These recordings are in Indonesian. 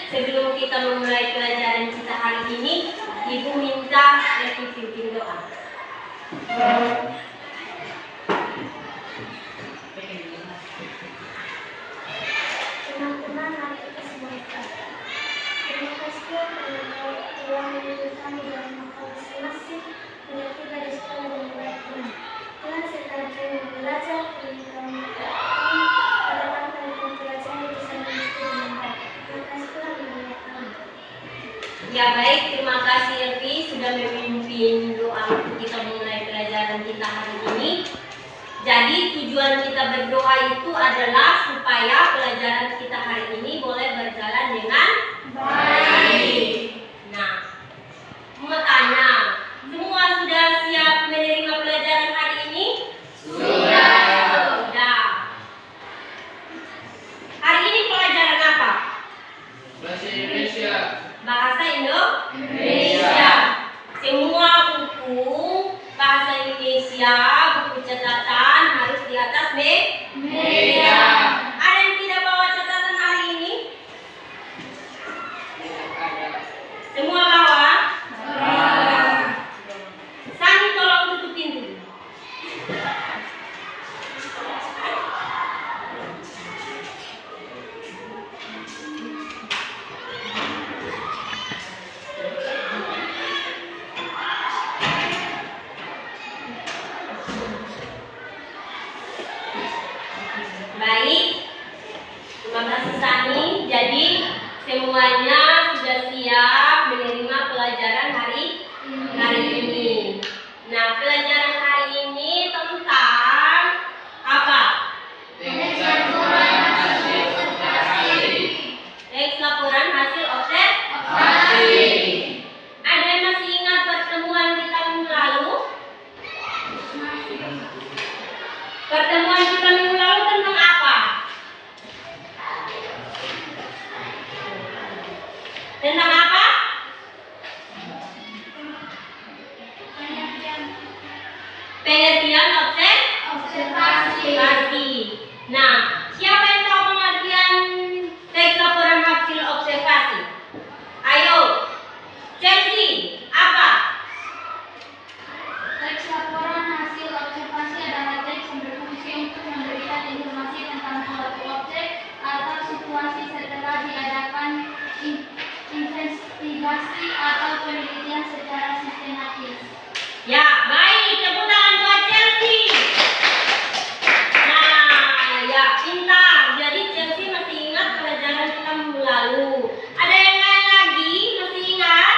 Sebelum kita memulai pelajaran kita hari ini, Ibu minta pimpin doa. Teman-teman, mari kita semua berdoa. Terima kasih karena Kau telah menuntut kami dalam makan masing-masing hingga tiba di sekolah dengan baik Tuhan. Tuhan setelah kami belajar, beri kami kami pada apa yang kami pelajari bisa mengerti dengan baik. Terima kasih Tuhan mengenai kami. Ya baik, terima kasih Elvi sudah memimpin doa untuk kita mulai pelajaran kita hari ini. Jadi tujuan kita berdoa itu adalah supaya pelajaran kita hari ini boleh berjalan dengan baik. Nah, mau tanya, semua sudah siap menerima pelajaran hari ini? Sudah. Hari ini pelajaran apa? Bahasa Indonesia. Bahasa Indonesia. Semua buku bahasa Indonesia, buku catatan harus di atas meja. Ada yang tidak bawa catatan hari ini? Semua bawa? Sani tolong tutup pintu. Baik, terima kasih Sani. Jadi semuanya sudah siap menerima pelajaran hari ini. Nah, pelajaran hari ini tentang apa? Teks laporan hasil observasi. Teks laporan hasil observasi. Ada yang masih ingat pertemuan kita minggu lalu? Pertemuan kita minggu lalu tentang apa? Tentang apa? Pengertian observasi. Nah, siapa yang tahu pengertian teks laporan hasil observasi? Ayo, Chelsea, apa? Teks laporan hasil observasi adalah teks yang berfungsi untuk memberikan informasi tentang suatu objek atau situasi setelah diadakan investigasi atau penelitian secara sistematis. Ya, baik. Tepuk tangan buat Chelsea. Nah, ya, pintar. Jadi Chelsea masih ingat pelajaran kita minggu lalu. Ada yang lain lagi masih ingat?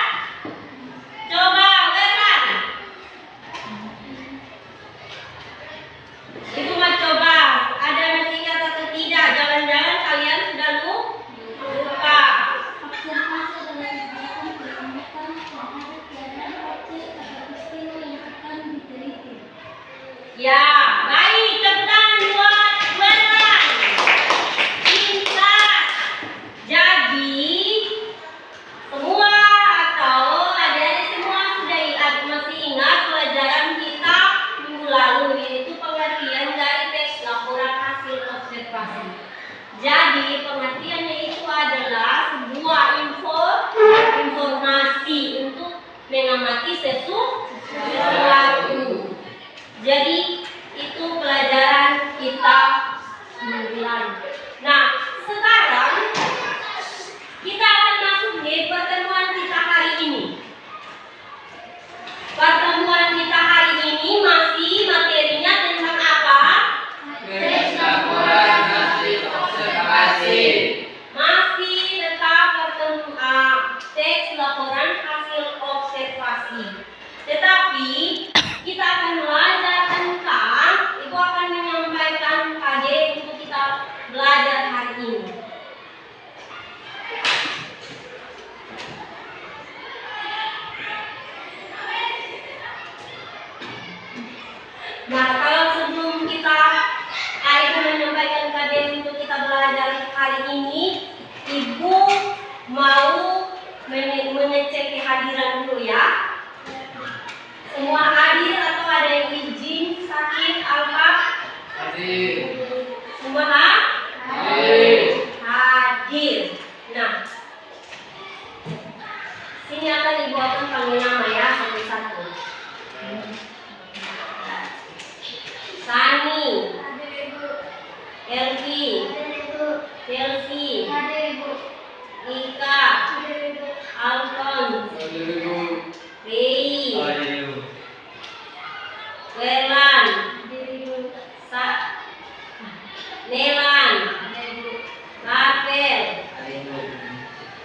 Coba, Werlan. Ibu mau coba. Ada yang masih ingat atau tidak? Jangan-jangan kalian sudah lupa. Observasi adalah kegiatan pengamatan terhadap keadaan objek atau peristiwa yang akan diteliti. Ya, baik. Tepuk tangan buat Werlan. Pintar. Jadi, semua atau adik-adik semua sudah masih ingat pelajaran kita minggu lalu, yaitu pengertian dari teks laporan hasil observasi. Jadi, pengertiannya itu adalah sebuah informasi untuk mengamati sesuatu. Jadi, itu pelajaran kita minggu lalu. Nah, sekarang kita akan masuk di pertemuan kita hari ini. Pertemuan kita hari ini masih materinya tentang apa? Teks laporan hasil observasi. Masih tetap teks laporan hasil observasi. Tetapi kita akan belajar tentang, Ibu akan menyampaikan KD untuk kita belajar hari ini. Nah, kalau sebelum kita menyampaikan KD untuk kita belajar hari ini, Ibu mau mengecek kehadiran dulu ya. Semua hadir atau ada yang izin, sakit, apa? Hadir. Semua hadir. Nah, Welan, Diri dulu. Nelan, Dari dulu. Rafael.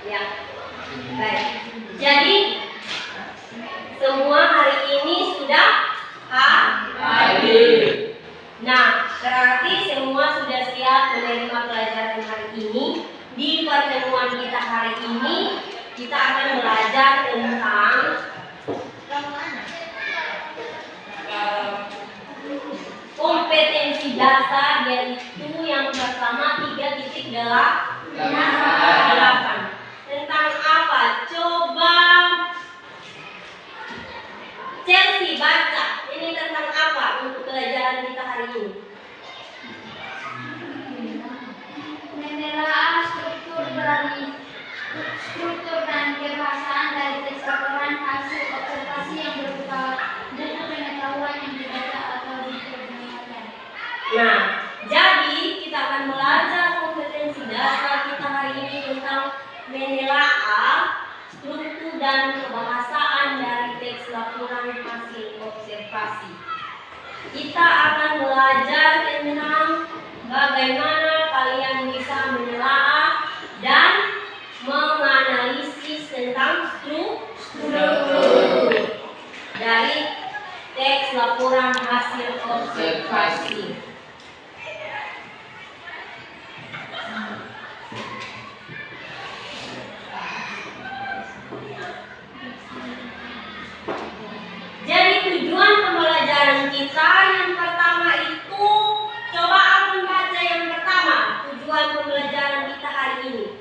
Ya, baik. Jadi semua hari ini sudah hadir. Nah, berarti semua sudah siap menerima pelajaran hari ini. Di pertemuan kita hari ini, kita akan belajar tentang kompetensi dasar, yaitu yang pertama 3.8. Tentang apa? Coba Chelsea baca. Ini tentang apa untuk pelajaran kita hari ini? Menelaah struktur dan kebahasaan dari teks laporan hasil observasi yang berupa buku pengetahuan yang dibaca atau diperdengarkan. Nah, jadi kita akan belajar kompetensi dasar kita hari ini tentang menelaah struktur dan kebahasaan dari teks laporan hasil observasi. Kita akan belajar tentang bagaimana kalian bisa menelaah dan menganalisis tentang struktur dari teks laporan hasil observasi. Jadi tujuan pembelajaran kita yang pertama itu, coba aku baca yang pertama. Tujuan pembelajaran kita hari ini.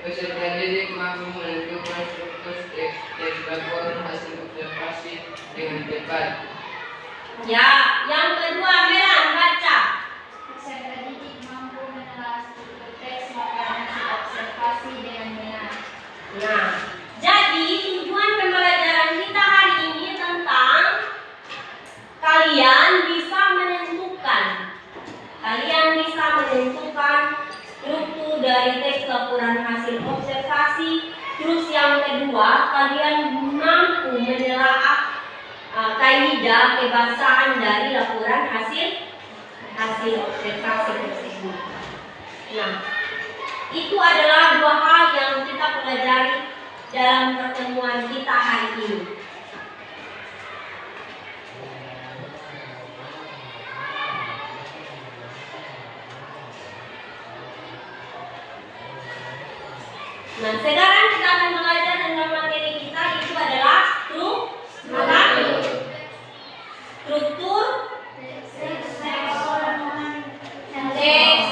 Peserta didik mampu menentukan struktur teks laporan hasil observasi dengan tepat. Ya, yang kedua Melan baca. Peserta didik mampu menelaah struktur teks laporan hasil observasi dengan benar. Nah, jadi tujuan pembelajaran kita hari ini tentang kalian bisa menentukan struktur dari teks laporan hasil observasi. Terus yang kedua, kalian mampu menelaah kaidah kebahasaan dari laporan hasil observasi tersebut. Nah, itu adalah dua hal yang kita pelajari dalam pertemuan kita hari ini. Nah, sekarang kita akan belajar tentang materi kita, itu adalah struktur teks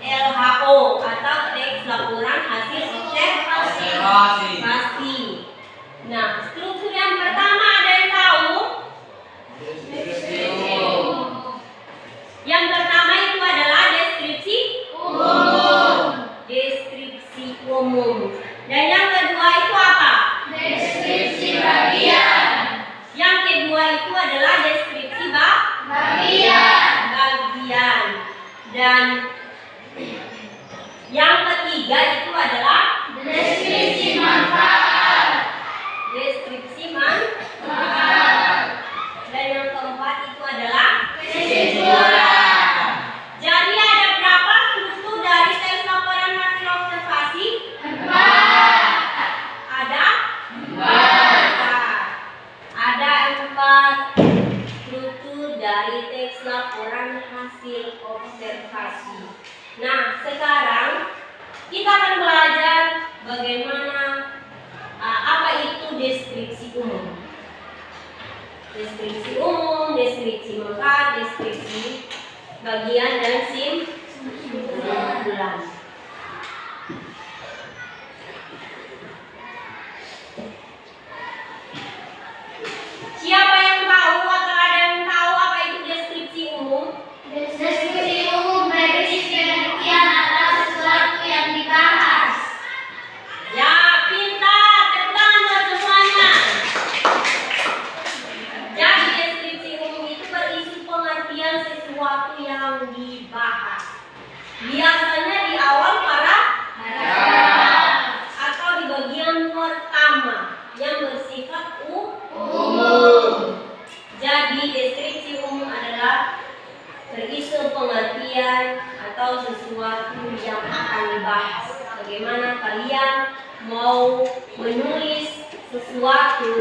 LHO atau teks laporan hasil observasi. Nah, struktur yang pertama ada yang tahu? Yang pertama itu adalah deskripsi umum. Dan yang kedua itu apa? Deskripsi bagian. Yang kedua itu adalah deskripsi bagian. Dan yang ketiga itu adalah Deskripsi manfaat. Dan yang keempat itu adalah kesimpulan. Jadi ada berapa struktur dari teks laporan hasil observasi? 4. Ada 4 struktur dari teks laporan hasil observasi. Nah, sekarang kita akan belajar bagaimana apa itu deskripsi umum. Deskripsi umum, deskripsi manfaat, deskripsi bagian dan kesimpulan. Siapa yang tahu atau ada yang tahu apa itu deskripsi umum? Deskripsi umum berisi pengertian atas sesuatu yang dibahas. Ya, pintar, tepuk tangan buat semuanya. Jadi deskripsi umum itu berisi pengertian sesuatu yang dibahas. Biasanya di awal paragraf atau di bagian pertama yang bersifat umum. deskripsi umum adalah berisi pengertian atau sesuatu yang akan dibahas. Bagaimana kalian mau menulis sesuatu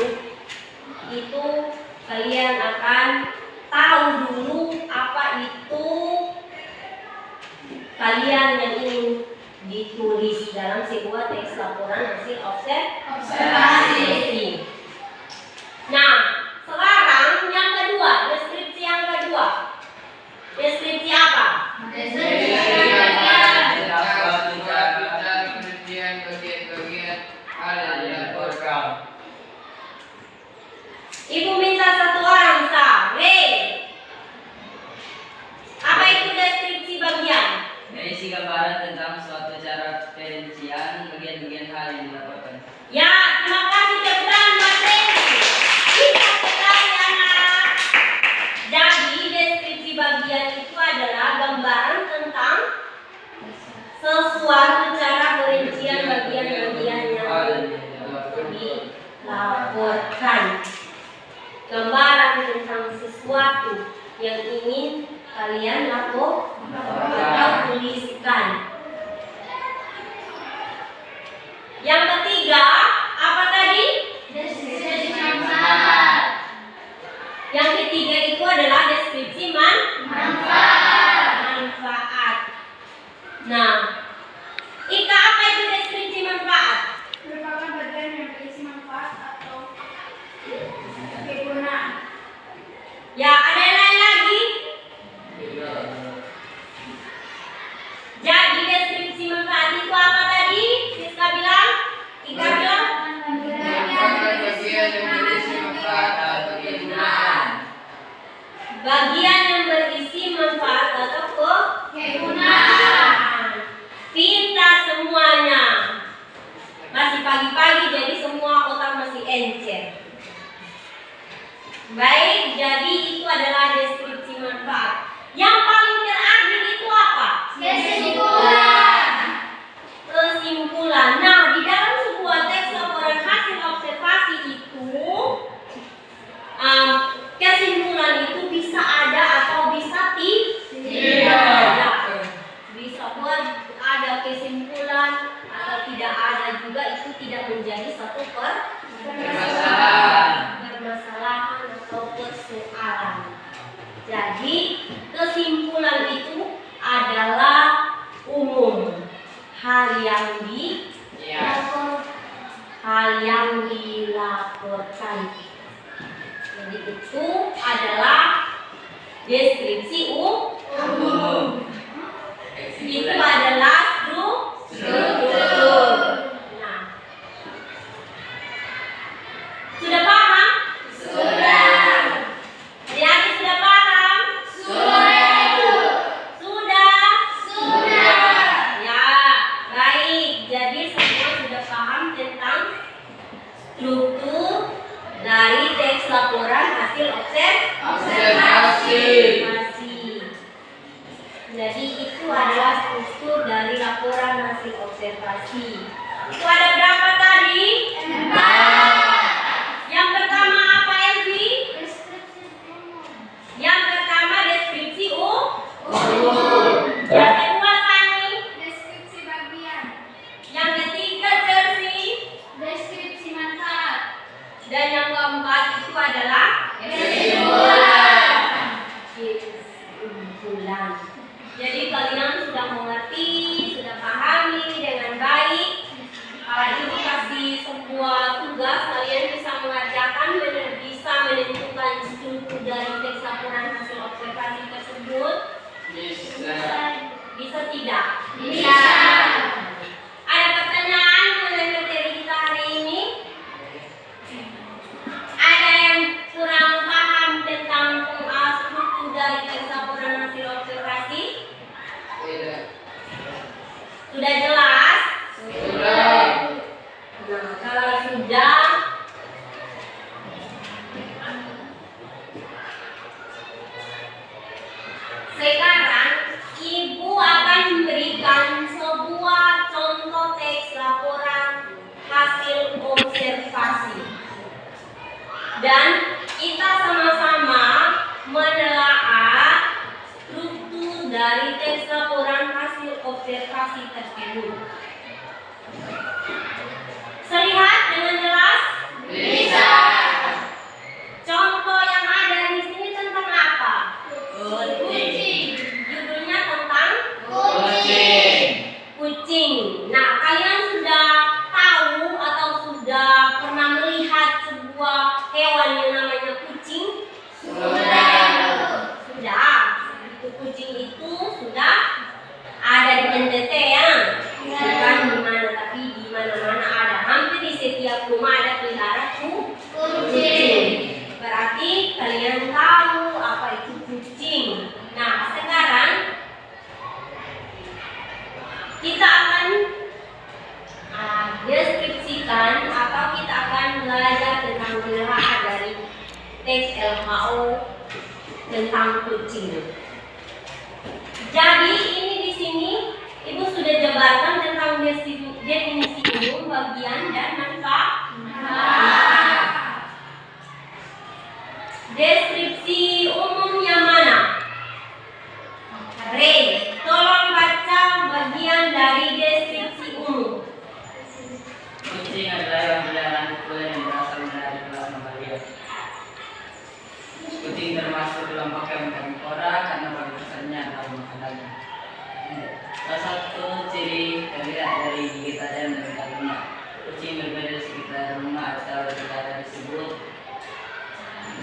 itu, kalian akan tahu dulu apa itu kalian yang ingin ditulis dalam sebuah teks laporan hasil observasi. Nah, sekarang yang kedua, deskripsi yang kedua. Deskripsi apa? Pengertian bagian-bagian hal yang dilaporkan. Ibu minta satu orang sare. Apa itu deskripsi bagian? Berisi gambaran tentang suatu cara perincian bagian-bagian hal yang dilaporkan. Ya, terima kasih teman Mas Reni. Kita sekali anak. Jadi deskripsi bagian itu adalah gambaran tentang sesuatu cara perincian bagian-bagian yang dilaporkan. Gambaran tentang sesuatu yang ingin kalian laporkan atau tuliskan. Yang ketiga, apa tadi? Deskripsi manfaat. Yang ketiga itu adalah deskripsi manfaat. Nah, Ika, apa itu deskripsi manfaat? Merupakan bagian yang berisi manfaat atau kegunaan. Ya, ada yang lain lagi? Jadi deskripsi manfaat itu apa tadi? Siska bilang? Ika bilang? Merupakan bagian yang berisi manfaat atau kegunaan. Bagian yang berisi manfaat atau Kegunaan. Pintar semuanya. Masih pagi-pagi jadi semua otak masih encer. Baik, jadi itu adalah deskripsi manfaat. Yang paling terakhir itu apa? Kesimpulan. Kesimpulan. Nah, di dalam sebuah teks laporan hasil observasi itu, kesimpulan itu bisa ada atau bisa tidak. Bisa buat ada kesimpulan atau tidak ada juga, itu tidak menjadi satu permasalahan atau persoalan. Jadi kesimpulan itu adalah umum, hal yang dilaporkan. Jadi itu adalah deskripsi umum. Itu adalah struktur. Nah, sudah paham? Sudah. Adik-adik sudah paham? Sudah? Ya, baik. Jadi semua sudah paham tentang struktur dari teks laporan hasil observasi. Jadi itu adalah struktur dari laporan hasil observasi. Itu ada berapa tadi? 4. Yang pertama apa, Elvi? Deskripsi umum. Yang pertama deskripsi Yang kedua Sani. Deskripsi bagian. Yang ketiga Chelsea. Deskripsi manfaat. Dan yang keempat itu adalah kesimpulan. Jadi kalian sudah mengerti, sudah pahami dengan baik. Ibu kasih sebuah tugas, kalian bisa mengerjakan, bisa menentukan struktur dari teks laporan hasil observasi tersebut. Bisa tidak? Bisa. Ada pertanyaan mengenai materi kita hari ini? Ada yang kurang paham tentang struktur dari teks laporan hasil observasi? Sudah jelas? Nah, kalau sudah, sekarang Ibu akan memberikan sebuah contoh teks laporan hasil observasi. Dan kita sama-sama observasi tersebut. Terlihat dengan jelas? Bisa. Contoh yang ada di sini tentang apa? Kucing. Judulnya tentang Kucing. kucing. Nah, kalian sudah tahu atau sudah pernah melihat sebuah hewan yang namanya kucing? Sudah. Sudah. Itu kucing itu sudah ada di NTT ya? Bukan di mana, tapi di mana-mana ada. Hampir di setiap rumah ada pelihara kucing. Berarti kalian tahu apa itu kucing. Nah, sekarang kita akan deskripsikan atau kita akan belajar tentang belahar dari teks LHO tentang kucing. Jadi ini di sini Ibu sudah jabarkan tentang definisi umum, bagian dan manfaat. Deskripsi umum yang mana? Ray, tolong baca bagian dari deskripsi umum. Kucing adalah hewan peliharaan populer yang berasal dari kelas mamalia. Kucing termasuk kelompok hewan karnivora karena pada dasarnya adalah makanannya. Salah satu ciri terlihat dari gigi tajam dan kalungnya. Kucing berbeda di sekitar rumah atau negara disebut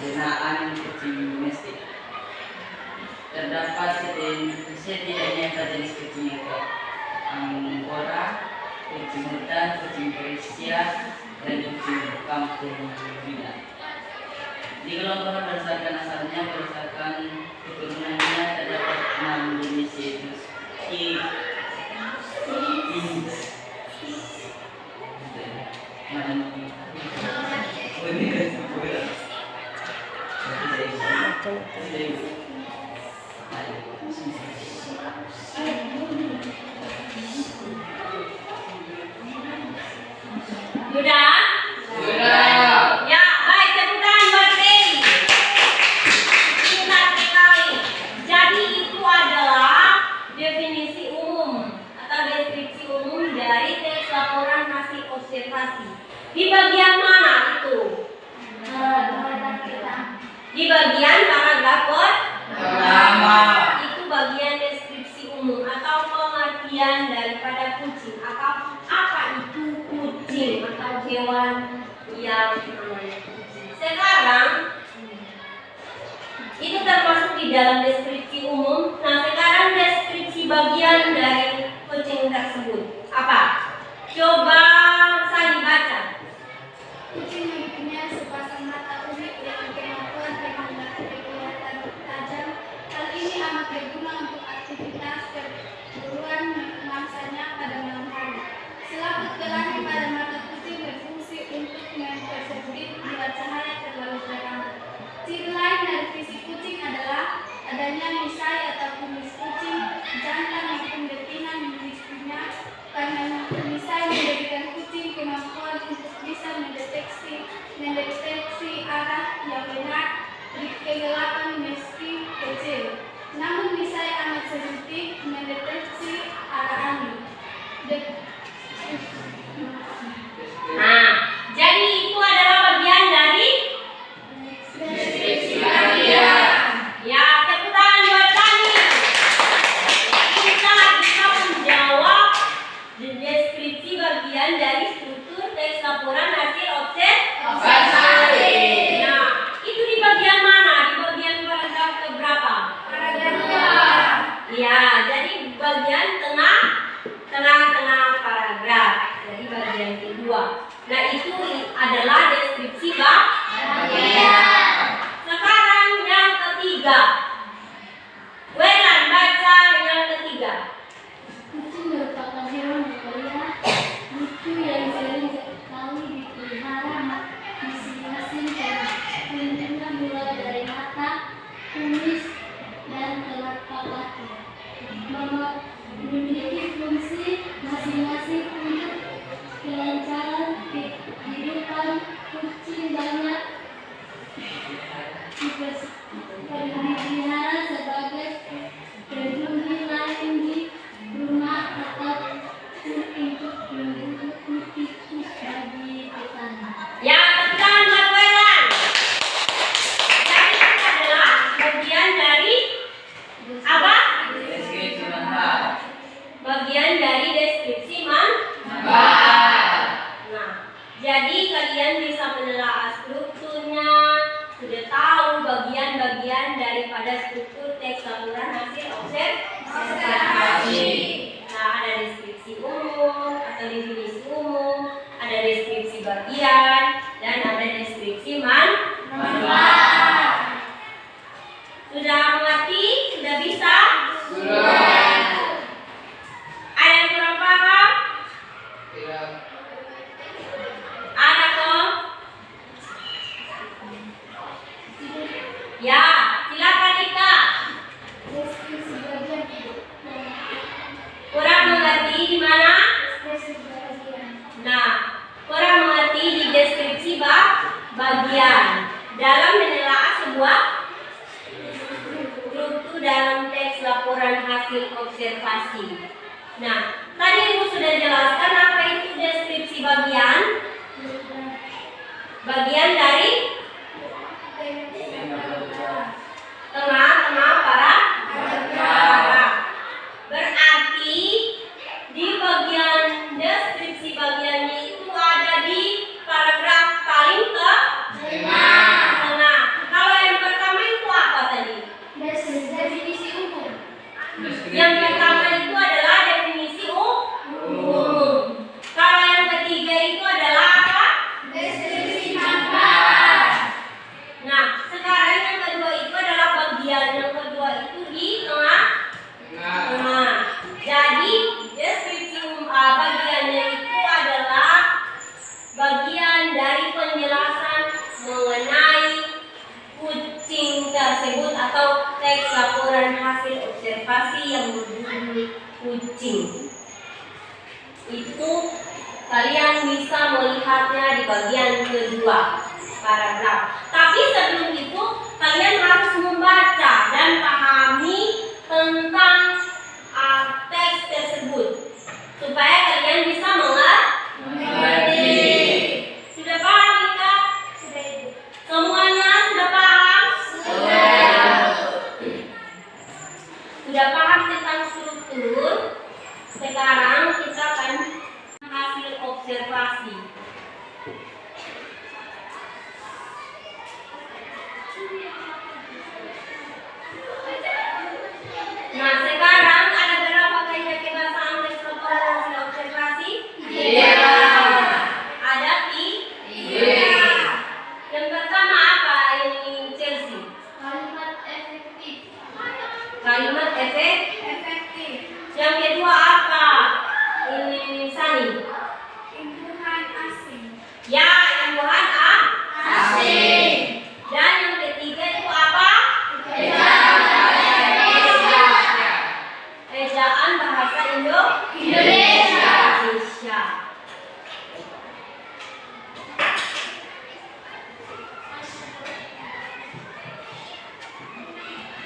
binaan kucing domestik. Terdapat setidaknya 4 jenis kucing yaitu Angora, kucing hutan, kucing Persia, dan kucing kampung Bina. Dikelompokkan berdasarkan asalnya, berdasarkan keturunannya terdapat 6 jenis yaitu Sudah? Sudah. Ya, baik, tepukan buat Ray. Pintar sekali. Jadi itu adalah definisi umum atau deskripsi umum dari teks laporan hasil observasi. Di bagian mana itu? Di bagian paragraf Pertama. itu bagian deskripsi umum atau pengertian daripada kucing atau apa itu kucing atau hewan yang namanya kucing. Sekarang itu termasuk di dalam deskripsi umum. Nah, sekarang deskripsi bagian dari kucing tersebut apa? Coba saya baca. Kucing mempunyai sepasang mata unik dengan kemampuan mengenali kelihatan tajam. Hal ini amat berguna untuk aktivitas perburuan mangsanya pada malam hari. Selaput kelamin pada mata kucing berfungsi untuk mempersempit bila cahaya terlalu terang. Ciri lain dari fisik kucing adalah adanya misai atau kumis kucing jantan maupun betina memilikinya. Karena misai memberikan kucing kemampuan untuk bisa mendeteksi arah yang benar di kegelapan meski kecil. Namun misai amat sensitif mendeteksi arah angin. Nah, jadi itu adalah bagian dari Deskripsi bagian. ya, tepuk tangan buat kami. Kita bisa menjawab deskripsi bagian dari struktur teks laporan hasil observasi. Nah, itu di bagian mana? Di bagian paragraf keberapa? Ya, jadi bagian tengah-tengah paragraf. Jadi bagian kedua. Nah, itu adalah deskripsi bagian. Sekarang yang ketiga. Welan, baca yang ketiga. Kucing merupakan hewan mamalia lucu yang sering sekali dipelihara masing-masing bentuknya mulai dari mata, kumis, dan telapak kaki. Memiliki fungsi masing-masing untuk kelancaran kehidupan. Kucing banyak dipelihara sebagai penghuni lain di rumah Ya, tekan berperan. Jadi itu adalah bagian dari apa? Deskripsi manfaat. Bagian dari deskripsi Manfaat. Nah, jadi kalian bisa menelaah strukturnya, sudah tahu bagian-bagian daripada struktur teks laporan hasil observasi. Nah, ada deskripsi umum atau definisi umum, ada deskripsi bagian, dan ada deskripsi manfaat. Sudah mengerti? Sudah bisa? Sudah. Ada yang kurang paham? Tidak. Ada kok? Ya, silakan Ika. Deskripsi bagian. Kurang mengerti di mana? Deskripsi bagian. Nah, kurang mengerti di deskripsi bagian. Dalam menelaah sebuah struktur dalam teks laporan hasil observasi. Nah, tadi Ibu sudah jelaskan apa itu deskripsi bagian. Bagian dari tengah-tengah paragraf. Berarti di bagian deskripsi bagiannya itu ada di paragraf paling tengah. Kalau yang pertama itu apa tadi? Definisi umum. Yang pertama itu adalah definisi umum. Kalau yang ketiga itu adalah apa? Deskripsi manfaat. Nah, sekarang yang kedua itu adalah bagian. Yang kedua itu di tengah. Nah. Jadi deskripsi bagiannya itu adalah bagian dari penjelasan mengenai kucing tersebut atau teks laporan hasil observasi yang berjudul kucing. Itu kalian bisa melihatnya di bagian kedua paragraf. Tapi sebelum itu kalian harus membaca dan pahami tentang teks tersebut supaya kalian bisa mengerti. Sudah paham Ika? Sudah Ibu. Semuanya sudah paham? Sudah paham tentang struktur? Sekarang kita akan hasil observasi. Nah, sekarang ada berapa kaidah kebahasaan teks laporan hasil observasi? Ada tiga. Yang pertama apa ini Chelsea? Kalimat efektif. Kalimat Efektif. Yang kedua apa? Ini Sani. Imbuhan asing. Ya, imbuhan asing. Dan yang ketiga itu apa? Ejaan bahasa Indonesia.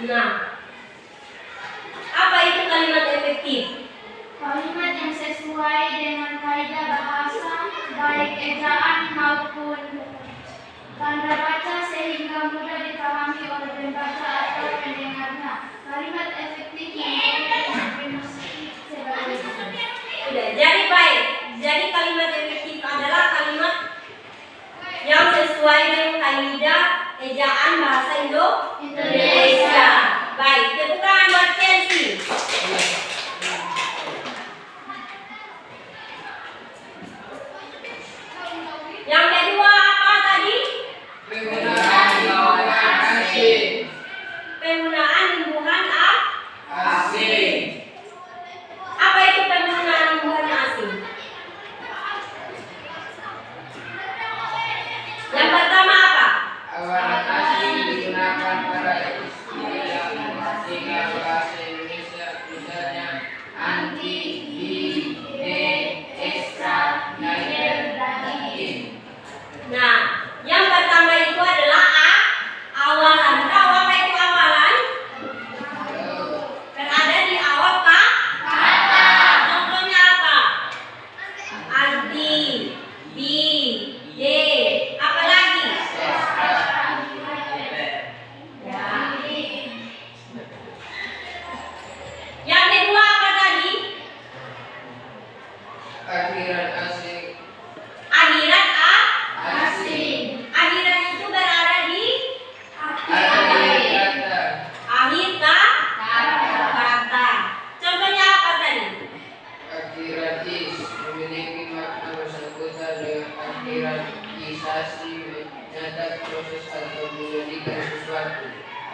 Nah, apa itu kalimat efektif? Kalimat yang sesuai dengan kaidah bahasa, baik ejaan maupun tanda baca sehingga mudah dipahami oleh pembaca atau pendengarnya. Kalimat efektif yang dimaksud sebagai Sudah, jadi baik. Jadi kalimat efektif adalah kalimat yang sesuai dengan kaidah ejaan bahasa Indonesia. Baik, tepuk tangan buat Chelsea. Yang kedua apa tadi? Penggunaan imbuhan asing. Penggunaan imbuhan Asing. Apa itu penggunaan imbuhan asing? Yang pertama apa? Awalan asing digunakan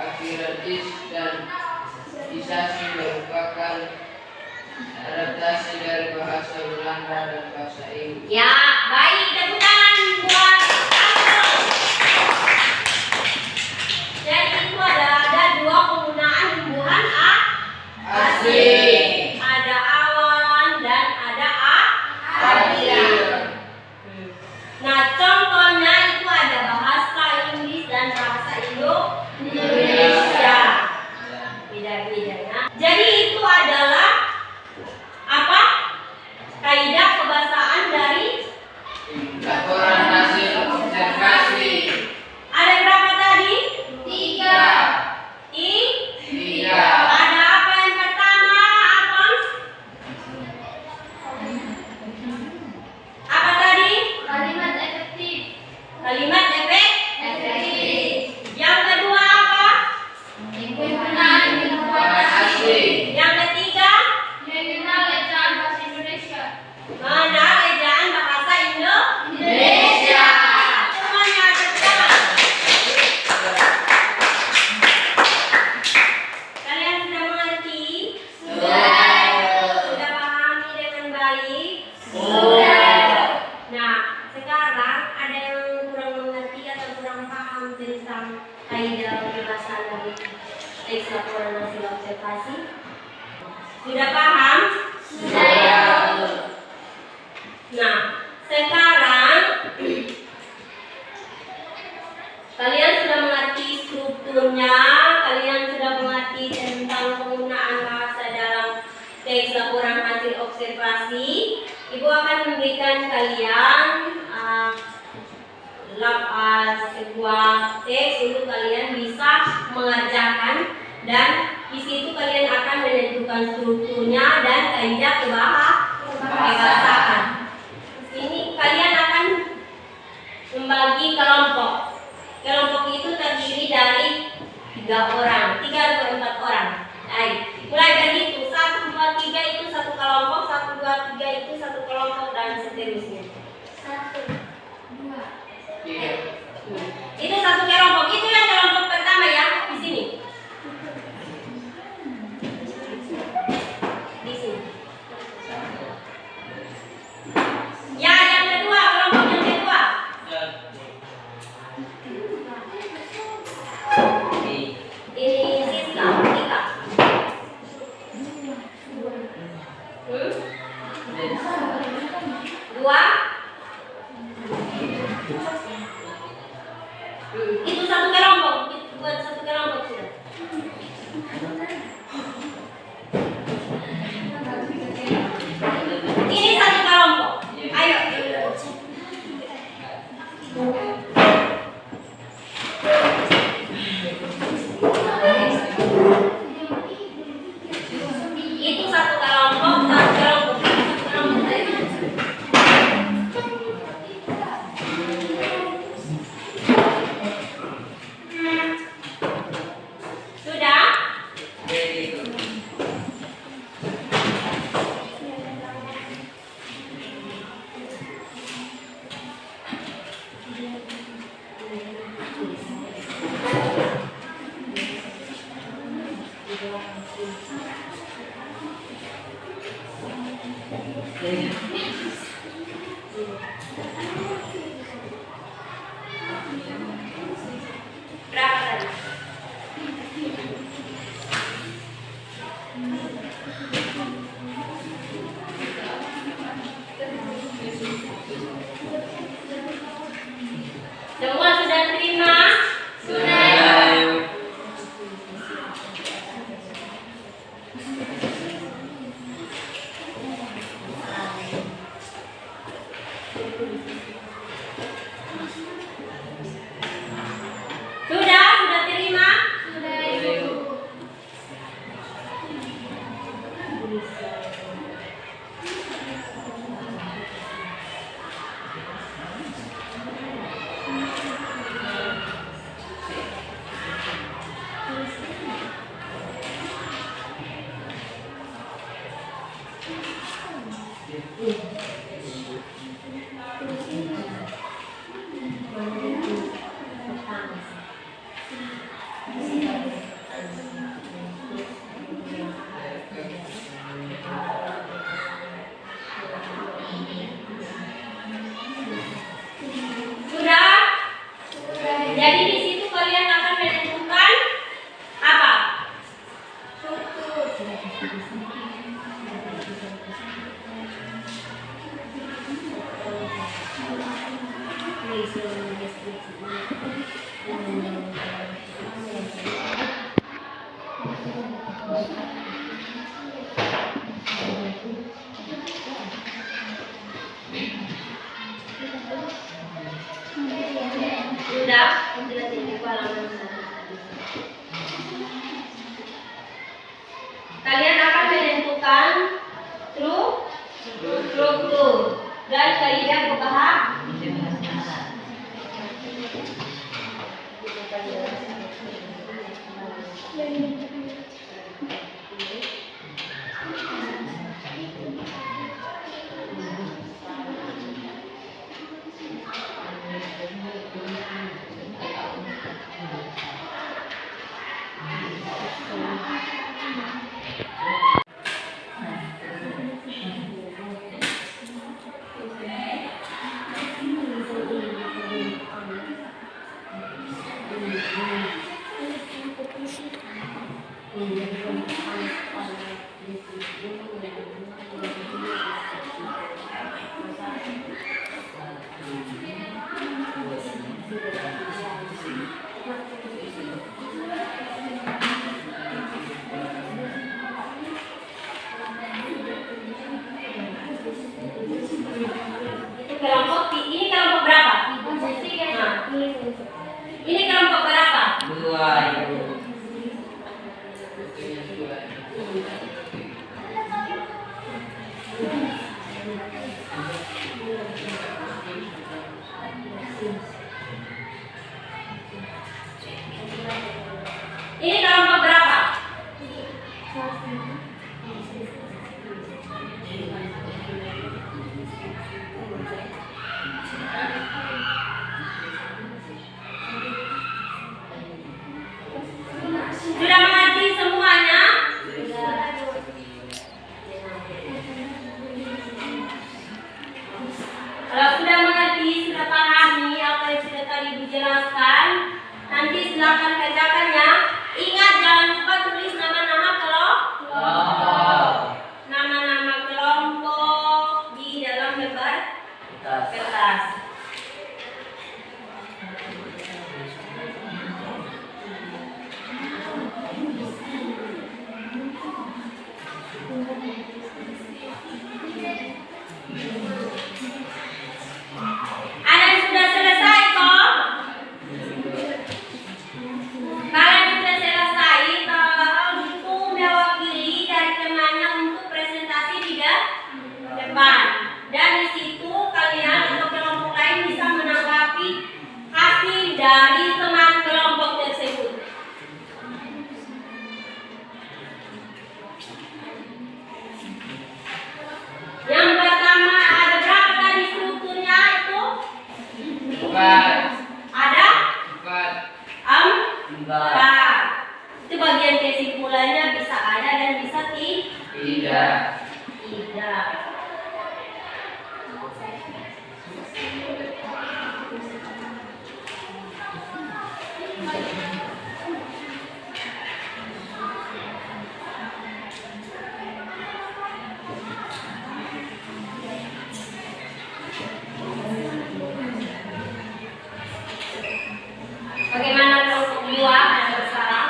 Akhiratis dan Isasi merupakan adaptasi dari bahasa Belanda dan bahasa Inggris. Ya, baik, tepuk tangan buat Astro. Jadi itu ada dua penggunaan himbuhan Asli. Ada awalan dan ada Akhir. Nah, contohnya itu ada bahasa Inggris dan bahasa Indonesia. Beda-bedanya. Jadi itu adalah apa? Kaidah kebahasaan dari Laporan hasil observasi. ada berapa tadi? 3. Ada apa yang pertama, Alphonse? Apa tadi? Kalimat efektif. Kalimat efektif. Yang kedua apa? Penggunaan himbuhan asli. Yang ketiga, Mengenal ejaan bahasa Indonesia. mengenal ejaan bahasa Indonesia. Semuanya berjalan. Kalian sudah mengerti? Sudah pahami dengan baik? Nah, sekarang ada yang kurang mengerti atau kurang paham tentang kaidah kebahasaan dari teks laporan hasil observasi? Sudah paham? Nah, sekarang kalian sudah mengerti strukturnya, kalian sudah mengerti tentang penggunaan bahasa dalam teks laporan hasil observasi. Ibu akan memberikan kalian sebuah teks untuk kalian bisa mengerjakan, dan di situ kalian akan menentukan strukturnya dan kaidah kebahasaan. Ini kalian akan membagi kelompok. Kelompok itu terdiri dari 3 orang, 3 atau 4 orang. Baik, mulai dari itu 1, 2, 3 itu satu kelompok, 1, 2, 3 itu satu kelompok, dan seterusnya. 1, 2. 3. Itu satu kelompok. Itu yang kelompok pertama ya, di sini. Di sini. Ya, yang kedua, kelompok yang kedua. Ini Siska, Tika. Dua. Itu satu kelompok, buat satu kelompok sudah. Ini satu kelompok. Ayo. Itu satu kelompok, satu kelompok, satu kelompok. Sudah? Berapa tadi? Semua sudah terima? Sudah? Jadi di situ kalian akan menentukan apa? Sudah? Sudah tinggi halaman 1. Kalian akan menentukan struktur dan kaidah pembahas. Ini kelompok berapa? Nah, ini kelompok berapa? 2 Ibu. Ini kelompok berapa? Sudah mengerti semuanya? Kalau sudah mengerti, sudah pahami apa yang sudah tadi Ibu jelaskan, nanti silakan kerjakannya. Ingat, jangan lupa tulis nama-nama kelompok. Nama-nama kelompok di dalam lembar kertas. Ada yang sudah selesai kok? Kalian sudah selesai, kalau itu mewakili dari temannya untuk presentasi di depan. Dan di situ kalian atau kelompok lain bisa menanggapi hasil dari teman kelompok tersebut. Yang pertama, ada berapa tadi strukturnya itu? 4. Ada 4. 4. Itu bagian kesimpulannya bisa ada dan bisa Tidak. tidak. Bagaimana kelompok 2? Ada masalah?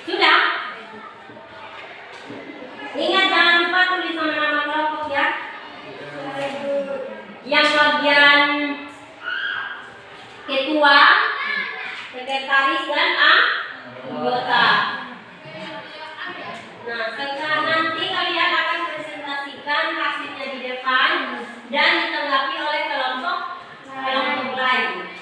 Sudah? Ingat, jangan lupa tulis nama-nama kelompok ya. Yang bagian sekretaris dan anggota. Nah, setelah nanti kalian akan presentasikan hasilnya di depan dan ditanggapi oleh kelompok lain.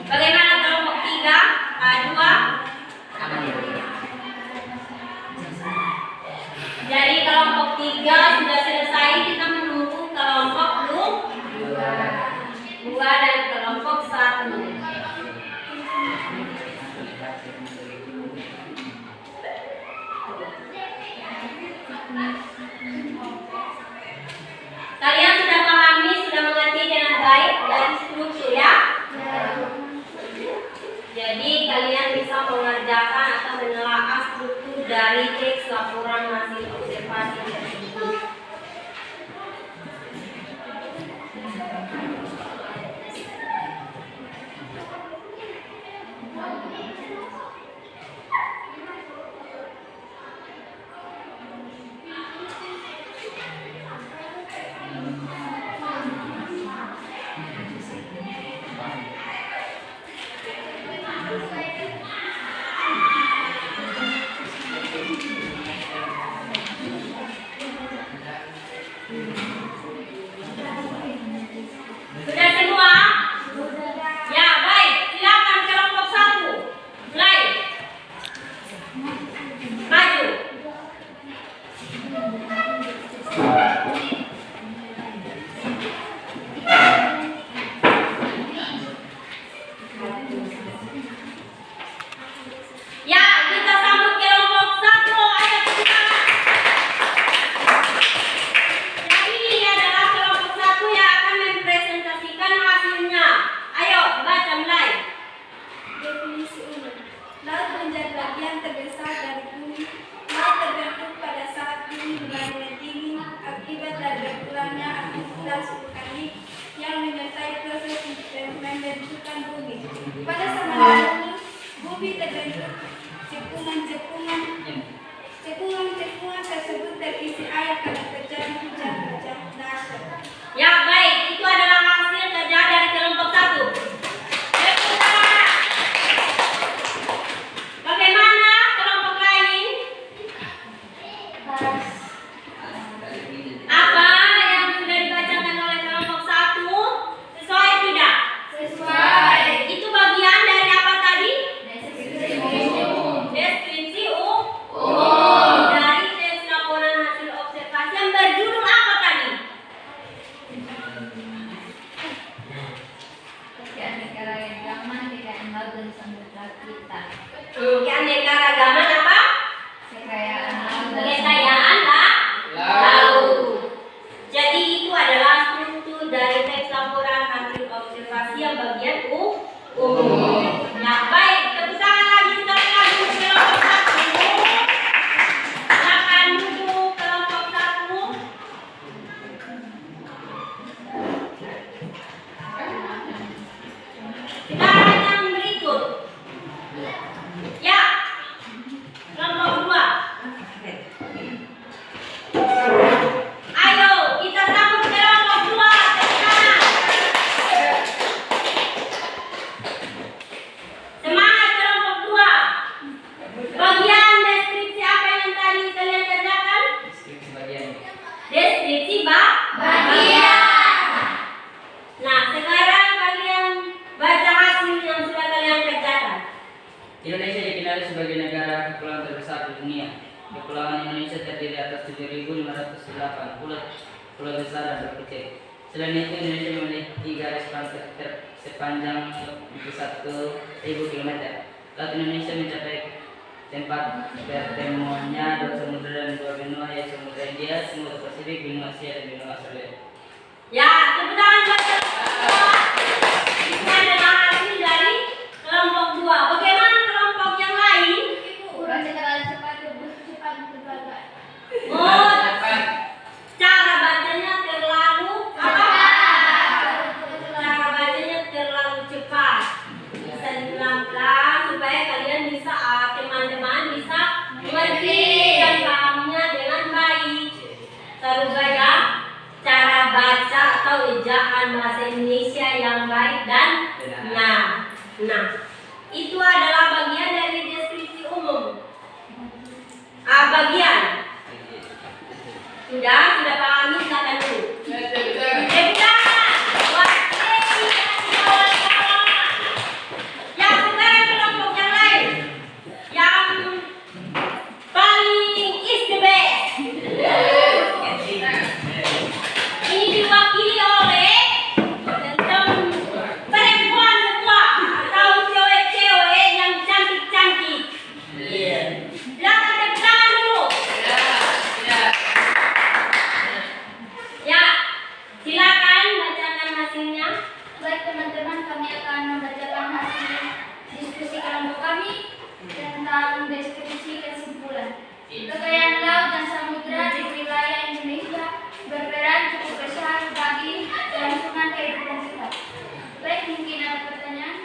Bagaimana kelompok 3, A2? Jadi kelompok 3 sudah selesai, kita menunggu kelompok 2 dan kelompok 1. Kalian sudah pahami, sudah mengerti dengan baik dan struktur ya? Jadi kalian bisa mengerjakan atau menelaah struktur dari teks laporan hasil observasi tersebut. Sudah semua? Ya, baik. Silakan kelompok 1. Mulai. Maju. Ya, kita sambut kelompok 1. Ayo kita. Jadi ini adalah kelompok 1 yang akan mempresentasikan hasilnya. Ayo, baca mulai. Definisi umum. Laut menjadi bagian terbesar dari bumi. Laut terbentuk pada saat bumi berada dingin akibat dari berkurangnya aktivitas vulkanik yang menyertai proses pembentukan bumi. Pada zaman dahulu, bumi terbentuk cekungan tersebut terisi air karena terjadi hujan dahsyat. Ya, baik. Itu adalah hasil kerja dari kelompok 1. Tepuk tangan. Bagaimana kelompok lain? Apa yang sudah dibacakan oleh kelompok 1 sesuai tidak? Sesuai. Itu bagian dari apa tadi? Umum. Deskripsi umum. Dari tes laporan hasil observasi yang berjudul apa tadi? Keanekaragaman kekayaan laut dan samudra kita. Keanekaragaman apa? Kekayaan laut dan Kekayaan laut. Jadi itu adalah struktur dari teks laporan hasil observasi yang bagian umum. Nah, baik, tepuk tangan lagi sekali lagi untuk kelompok 1. Silakan duduk kelompok 1. Sekarang yang berikut. Ya, kelompok 2. Ayo, kita sambut kelompok 2. Tepuk tangan. Semangat kelompok 2. Bagian deskripsi apa yang tadi kalian kerjakan? Deskripsi bagian. Deskripsi bagian. Nah, sekarang kalian baca hasil yang sudah kalian kerjakan. Indonesia dikenali sebagai negara kepulauan terbesar di dunia. Kepulauan Indonesia terdiri atas 7.508 pulau besar dan terkecil. Selain itu, Indonesia memiliki garis pantai sepanjang 21.000 km. Laut Indonesia mencapai tempat bertemuannya 2 samudra dan 2 benua, yaitu Samudra India, Samudra Pasifik, benua Asia, dan benua Australia. Ya, tepuk tangan buat kelompok 2. Ini adalah hasil dari kelompok 2. Bagaimana penggunaan bahasa Indonesia yang baik dan benar. Nah, itu adalah bagian dari deskripsi umum. Bagian sudah pahami, silakan dulu. Yang sekarang kelompok yang lain, yang paling is the best. Ini diwakili oleh perempuan semua atau cewek-cewek yang cantik-cantik. Silakan tepuk tangan dulu. Ya, silakan bacakan hasilnya. Baik teman-teman, kami akan membacakan hasil diskusi kelompok kami tentang deskripsi kesimpulan. Kekayaan laut dan samudera di wilayah Indonesia berperan cukup besar bagi kelangsungan kehidupan kita. Baik, mungkin ada pertanyaan?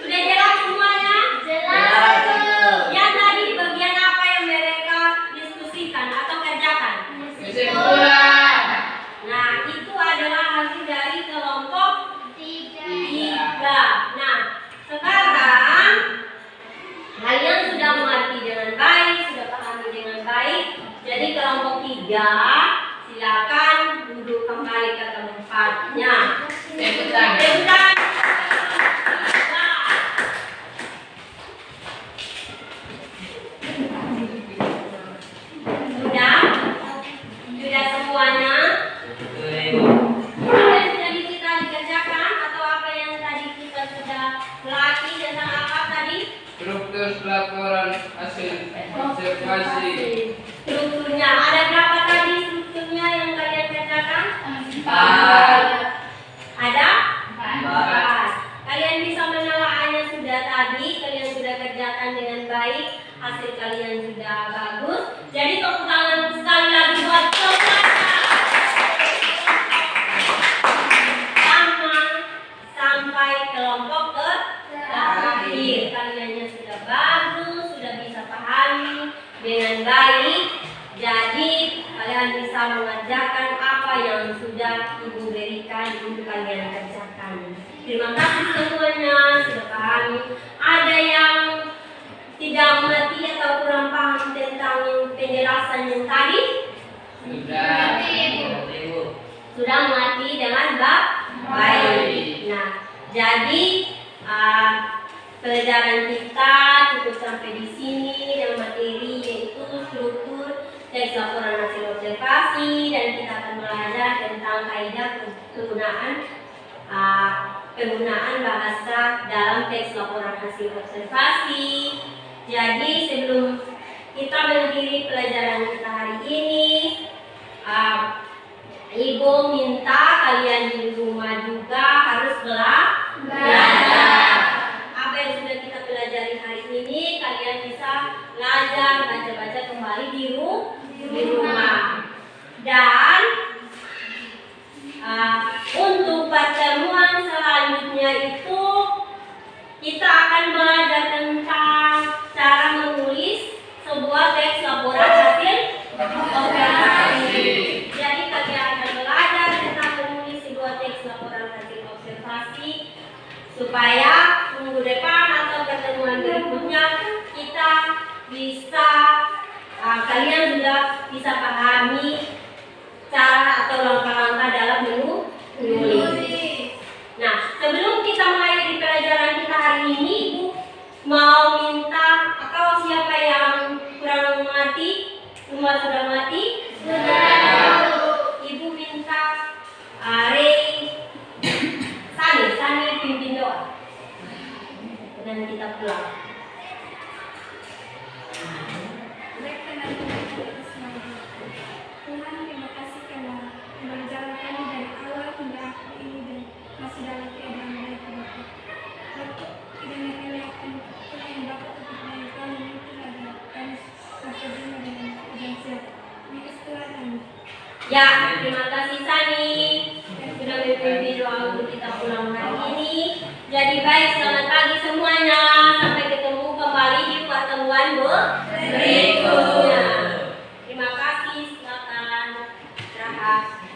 Sudah jelas semuanya? Jelas. Yang tadi di bagian apa yang mereka diskusikan atau kerjakan? Kesimpulan. Nah, itu adalah hasil dari kelompok 3. Nah, sekarang kalian sudah mengerti dengan baik, sudah pahami dengan baik. Jadi kelompok 3 silakan duduk kembali ke tempatnya. Tepuk tangan. Tepuk tangan. Sudah semuanya? Apa yang sudah kita dikerjakan atau apa yang tadi kita sudah latih tentang apa tadi? Struktur pelaporan hasil observasi. Strukturnya ada berapa tadi strukturnya yang kalian kerjakan? 4. Ada? 4. Kalian bisa menelaahnya sudah tadi, kalian sudah kerjakan dengan baik, hasil kalian sudah bagus. Jadi tepuk tangan sekali lagi buat semuanya. Sampai kelompok terakhir, kaliannya sudah bagus, sudah bisa pahami dengan baik. Jadi kalian bisa mengerjakan apa yang sudah Ibu berikan untuk kalian kerjakan. Terima kasih semuanya sudah pahami. Ada yang tidak mengerti atau kurang paham tentang penjelasan yang tadi? Sudah mengerti dengan baik. Nah, jadi pelajaran kita cukup sampai di sini dan materi yaitu struktur teks laporan hasil observasi, dan kita akan belajar tentang kaidah penggunaan bahasa dalam teks laporan hasil observasi. Jadi sebelum kita mengakhiri pelajaran kita hari ini, Ibu minta kalian di rumah juga harus belajar. Apa yang sudah kita pelajari hari ini kalian bisa belajar, baca-baca kembali di rumah. Dan untuk pertemuan selanjutnya itu kita akan belajar tentang cara menulis sebuah teks laporan hasil observasi. Jadi kalian akan belajar tentang menulis sebuah teks laporan hasil observasi supaya minggu depan atau pertemuan berikutnya kita bisa kalian juga bisa pahami cara atau langkah-langkah dalam menulis. Nah, sebelum kita mengakhiri pelajaran kita hari ini, Ibu mau minta atau siapa yang kurang mengerti? Semua sudah mengerti? Sudah. Ibu minta Sani pimpin doa. Dan kita pulang. Baik teman-teman semuanya. Tuhan, terima kasih karena menjaga kami dari awal hingga akhir ini dan masih dalam keadaan baik Bapak. Bapak tidak mengelakkan Tuhan Bapak untuk dari kami mungkin ada kami sampai jumpa dengan ujian siap. Ini Tuhan. Ya, terima kasih Sani sudah memimpin doa untuk kita pulang hari ini. Jadi baik, selamat pagi semuanya. Sampai ketemu kembali di pertemuan Assalamualaikum. Terima kasih, silakan. Istirahat.